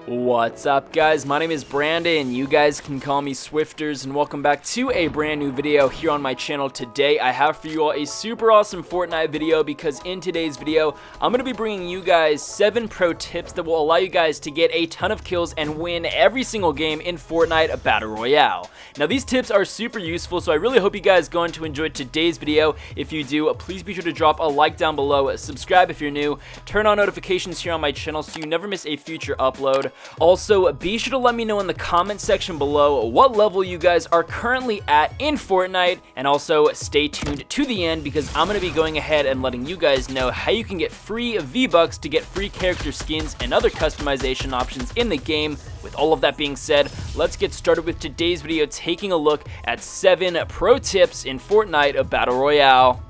What's up, guys? My name is Brandon. You guys can call me Swifterrs, and welcome back to a brand new video here on my channel. Today I have for you all a super awesome Fortnite video, because in today's video I'm going to be bringing you guys 7 pro tips that will allow you guys to get a ton of kills and win every single game in Fortnite Battle Royale. Now, these tips are super useful, so I really hope you guys are going to enjoy today's video. If you do, please be sure to drop a like down below, subscribe if you're new, turn on notifications here on my channel so you never miss a future upload. Also, be sure to let me know in the comment section below what level you guys are currently at in Fortnite, and also stay tuned to the end because I'm going to be going ahead and letting you guys know how you can get free V-Bucks to get free character skins and other customization options in the game. With all of that being said, let's get started with today's video, taking a look at 7 pro tips in Fortnite Battle Royale.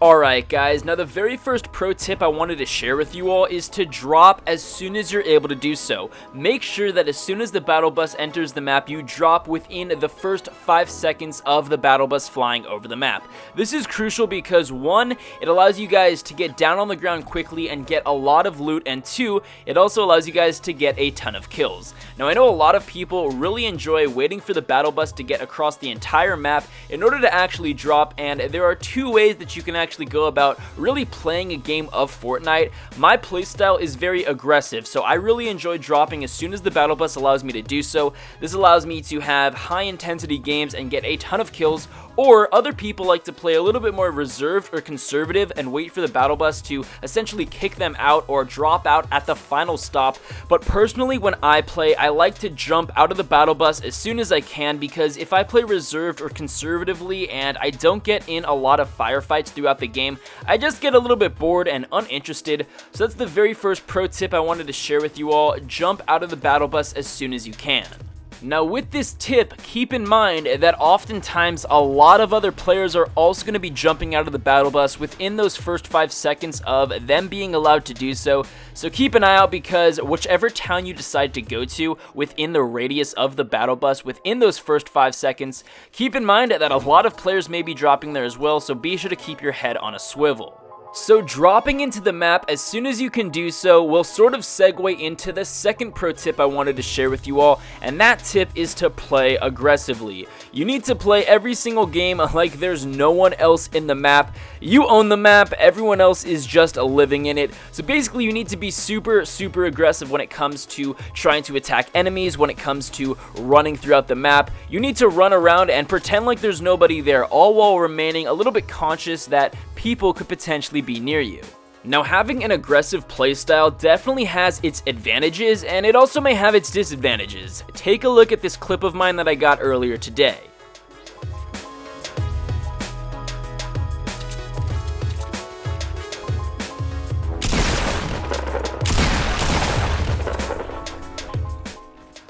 Alright guys, now the very first pro tip I wanted to share with you all is to drop as soon as you're able to do so. Make sure that as soon as the battle bus enters the map, you drop within the first 5 seconds of the battle bus flying over the map. This is crucial because 1, it allows you guys to get down on the ground quickly and get a lot of loot, and 2, it also allows you guys to get a ton of kills. Now, I know a lot of people really enjoy waiting for the battle bus to get across the entire map in order to actually drop, and there are 2 ways that you can actually go about really playing a game of Fortnite. My playstyle is very aggressive, so I really enjoy dropping as soon as the battle bus allows me to do so. This allows me to have high intensity games and get a ton of kills. Or other people like to play a little bit more reserved or conservative and wait for the battle bus to essentially kick them out or drop out at the final stop. But personally, when I play, I like to jump out of the battle bus as soon as I can, because if I play reserved or conservatively and I don't get in a lot of firefights throughout the game, I just get a little bit bored and uninterested. So that's the very first pro tip I wanted to share with you all. Jump out of the battle bus as soon as you can. Now, with this tip, keep in mind that oftentimes a lot of other players are also going to be jumping out of the battle bus within those first 5 seconds of them being allowed to do so. So keep an eye out, because whichever town you decide to go to within the radius of the battle bus within those first 5 seconds, keep in mind that a lot of players may be dropping there as well, so be sure to keep your head on a swivel. So dropping into the map as soon as you can do so will sort of segue into the second pro tip I wanted to share with you all, and that tip is to play aggressively. You need to play every single game like there's no one else in the map. You own the map, everyone else is just living in it. So basically, you need to be super aggressive when it comes to trying to attack enemies, when it comes to running throughout the map. You need to run around and pretend like there's nobody there, all while remaining a little bit conscious that people could potentially be near you. Now, having an aggressive playstyle definitely has its advantages, and it also may have its disadvantages. Take a look at this clip of mine that I got earlier today.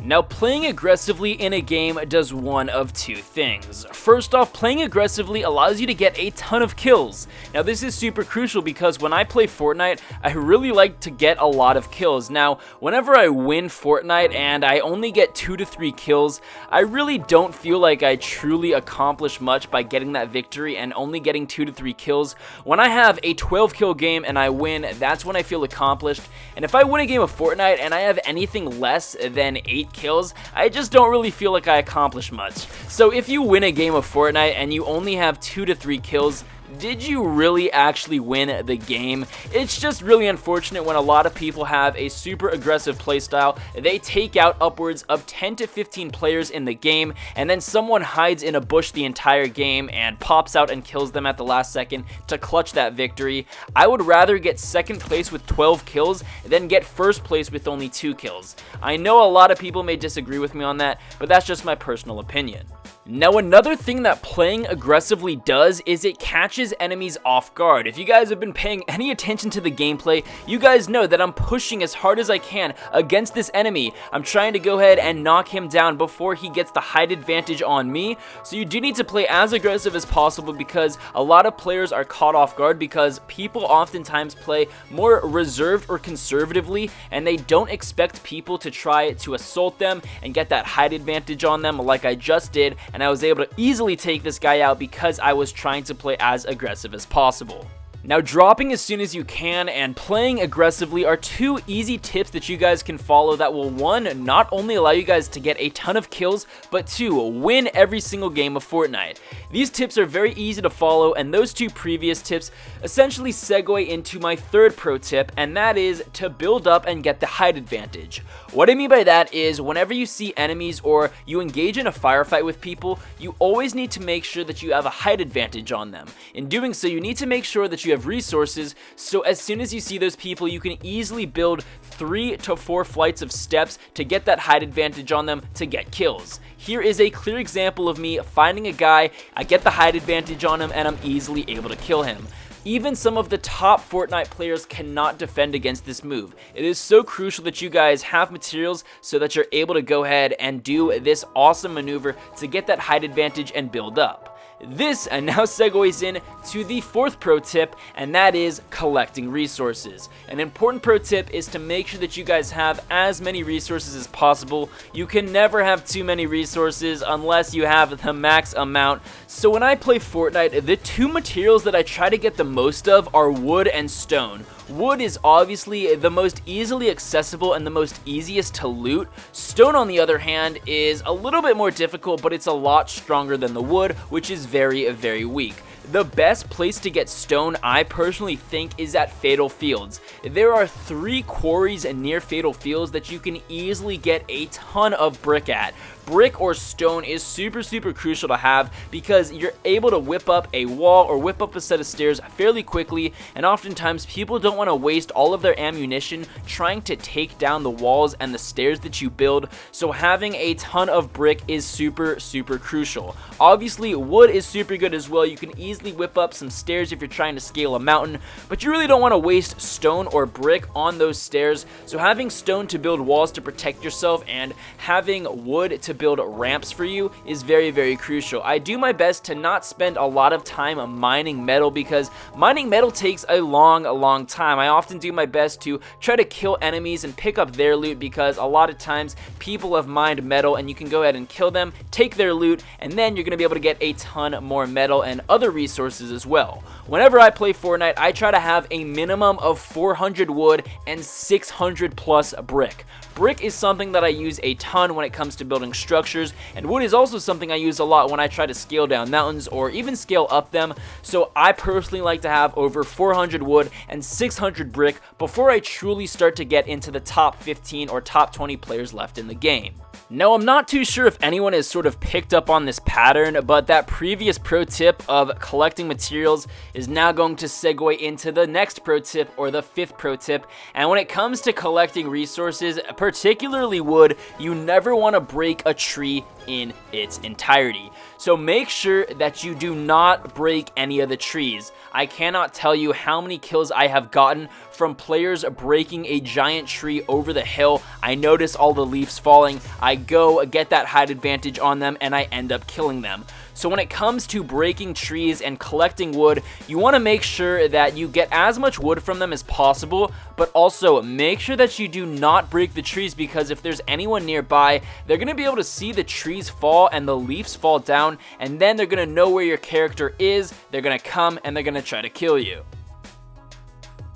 Now, playing aggressively in a game does one of 2 things. First off, playing aggressively allows you to get a ton of kills. Now, this is super crucial because when I play Fortnite, I really like to get a lot of kills. Now, whenever I win Fortnite and I only get 2 to 3 kills, I really don't feel like I truly accomplish much by getting that victory and only getting 2 to 3 kills. When I have a 12 kill game and I win, that's when I feel accomplished. And if I win a game of Fortnite and I have anything less than 8 kills, I just don't really feel like I accomplished much. So if you win a game of Fortnite and you only have 2 to 3 kills, did you really actually win the game? It's just really unfortunate when a lot of people have a super aggressive playstyle. They take out upwards of 10 to 15 players in the game, and then someone hides in a bush the entire game and pops out and kills them at the last second to clutch that victory. I would rather get second place with 12 kills than get first place with only 2 kills. I know a lot of people may disagree with me on that, but that's just my personal opinion. Now, another thing that playing aggressively does is it catches enemies off guard. If you guys have been paying any attention to the gameplay, you guys know that I'm pushing as hard as I can against this enemy. I'm trying to go ahead and knock him down before he gets the height advantage on me. So you do need to play as aggressive as possible, because a lot of players are caught off guard because people oftentimes play more reserved or conservatively, and they don't expect people to try to assault them and get that height advantage on them like I just did. And I was able to easily take this guy out because I was trying to play as aggressive as possible. Now, dropping as soon as you can and playing aggressively are two easy tips that you guys can follow that will, one, not only allow you guys to get a ton of kills, but two, win every single game of Fortnite. These tips are very easy to follow, and those two previous tips essentially segue into my third pro tip, and that is to build up and get the height advantage. What I mean by that is whenever you see enemies or you engage in a firefight with people, you always need to make sure that you have a height advantage on them. In doing so, you need to make sure that you have resources, so as soon as you see those people, you can easily build 3 to 4 flights of steps to get that height advantage on them to get kills. Here is a clear example of me finding a guy, I get the height advantage on him, and I'm easily able to kill him. Even some of the top Fortnite players cannot defend against this move. It is so crucial that you guys have materials so that you're able to go ahead and do this awesome maneuver to get that height advantage and build up. This now segues in to the fourth pro tip, and that is collecting resources. An important pro tip is to make sure that you guys have as many resources as possible. You can never have too many resources unless you have the max amount. So when I play Fortnite, the two materials that I try to get the most of are wood and stone. Wood is obviously the most easily accessible and the most easiest to loot. Stone, on the other hand, is a little bit more difficult, but it's a lot stronger than the wood, which is very, very weak. The best place to get stone, I personally think, is at Fatal Fields. There are 3 quarries near Fatal Fields that you can easily get a ton of brick at. Brick or stone is super crucial to have because you're able to whip up a wall or whip up a set of stairs fairly quickly, and oftentimes people don't want to waste all of their ammunition trying to take down the walls and the stairs that you build, so having a ton of brick is super crucial. Obviously, wood is super good as well. You can easily whip up some stairs if you're trying to scale a mountain, but you really don't want to waste stone or brick on those stairs, so having stone to build walls to protect yourself and having wood to build ramps for you is very crucial. I do my best to not spend a lot of time mining metal because mining metal takes a long time. I often do my best to try to kill enemies and pick up their loot because a lot of times people have mined metal and you can go ahead and kill them, take their loot, and then you're going to be able to get a ton more metal and other resources as well. Whenever I play Fortnite, I try to have a minimum of 400 wood and 600 plus brick. Brick is something that I use a ton when it comes to building structures, and wood is also something I use a lot when I try to scale down mountains or even scale up them, so I personally like to have over 400 wood and 600 brick before I truly start to get into the top 15 or top 20 players left in the game. Now, I'm not too sure if anyone has sort of picked up on this pattern, but that previous pro tip of collecting materials is now going to segue into the next pro tip, or the fifth pro tip. And when it comes to collecting resources, particularly wood, you never want to break a tree in its entirety. So make sure that you do not break any of the trees. I cannot tell you how many kills I have gotten from players breaking a giant tree over the hill. I notice all the leaves falling, I go get that height advantage on them, and I end up killing them. So when it comes to breaking trees and collecting wood, you want to make sure that you get as much wood from them as possible, but also make sure that you do not break the trees, because if there's anyone nearby, they're going to be able to see the trees fall and the leaves fall down, and then they're going to know where your character is, they're going to come, and they're going to try to kill you.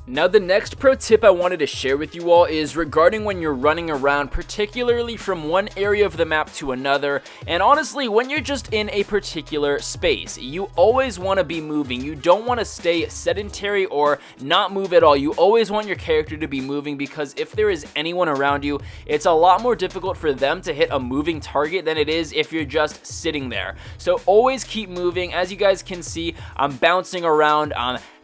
Now, the next pro tip I wanted to share with you all is regarding when you're running around, particularly from one area of the map to another, and honestly, when you're just in a particular space. You always want to be moving. You don't want to stay sedentary or not move at all. You always want your character to be moving, because if there is anyone around you, it's a lot more difficult for them to hit a moving target than it is if you're just sitting there. So always keep moving. As you guys can see, I'm bouncing around,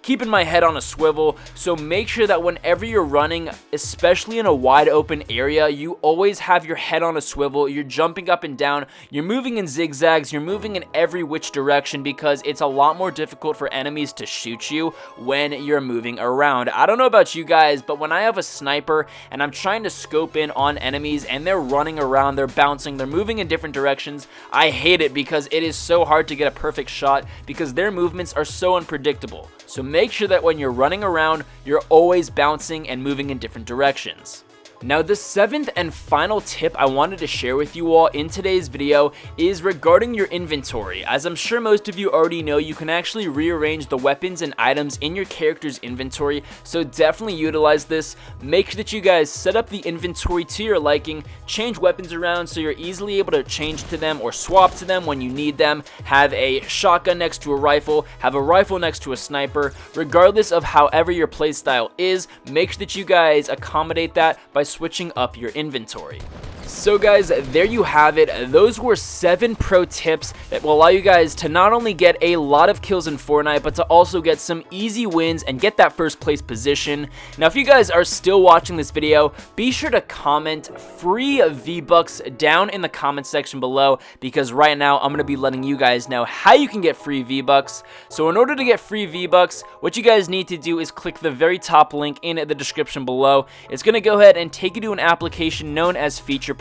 keeping my head on a swivel, so make sure that whenever you're running, especially in a wide open area, you always have your head on a swivel. You're jumping up and down, you're moving in zigzags, you're moving in every which direction, because it's a lot more difficult for enemies to shoot you when you're moving around. I don't know about you guys, but when I have a sniper and I'm trying to scope in on enemies and they're running around, they're bouncing, they're moving in different directions, I hate it, because it is so hard to get a perfect shot because their movements are so unpredictable. So make sure that when you're running around, you're always bouncing and moving in different directions. Now, the 7th and final tip I wanted to share with you all in today's video is regarding your inventory. As I'm sure most of you already know, you can actually rearrange the weapons and items in your character's inventory, so definitely utilize this. Make sure that you guys set up the inventory to your liking, change weapons around so you're easily able to change to them or swap to them when you need them. Have a shotgun next to a rifle, have a rifle next to a sniper. Regardless of however your playstyle is, make sure that you guys accommodate that by switching up your inventory. So guys, there you have it. Those were 7 pro tips that will allow you guys to not only get a lot of kills in Fortnite, but to also get some easy wins and get that first place position. Now, if you guys are still watching this video, be sure to comment free V-Bucks down in the comment section below, because right now I'm going to be letting you guys know how you can get free V-Bucks. So in order to get free V-Bucks, what you guys need to do is click the very top link in the description below. It's going to go ahead and take you to an application known as FeaturePoints.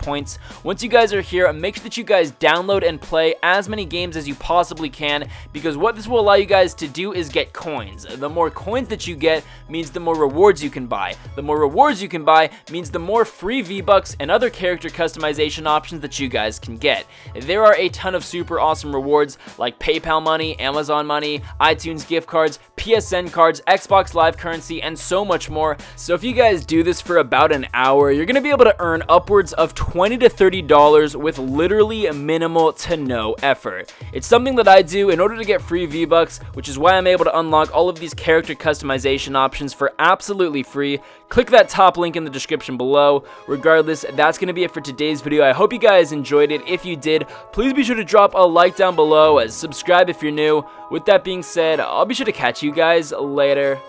Once you guys are here, make sure that you guys download and play as many games as you possibly can, because what this will allow you guys to do is get coins. The more coins that you get means the more rewards you can buy. The more rewards you can buy means the more free V-Bucks and other character customization options that you guys can get. There are a ton of super awesome rewards like PayPal money, Amazon money, iTunes gift cards, PSN cards, Xbox Live currency, and so much more. So if you guys do this for about an hour, you're going to be able to earn upwards of $20 to $30 with literally minimal to no effort. It's something that I do in order to get free V-Bucks, which is why I'm able to unlock all of these character customization options for absolutely free. Click that top link in the description below. Regardless, that's going to be it for today's video. I hope you guys enjoyed it. If you did, please be sure to drop a like down below, subscribe if you're new. With that being said, I'll be sure to catch you guys later.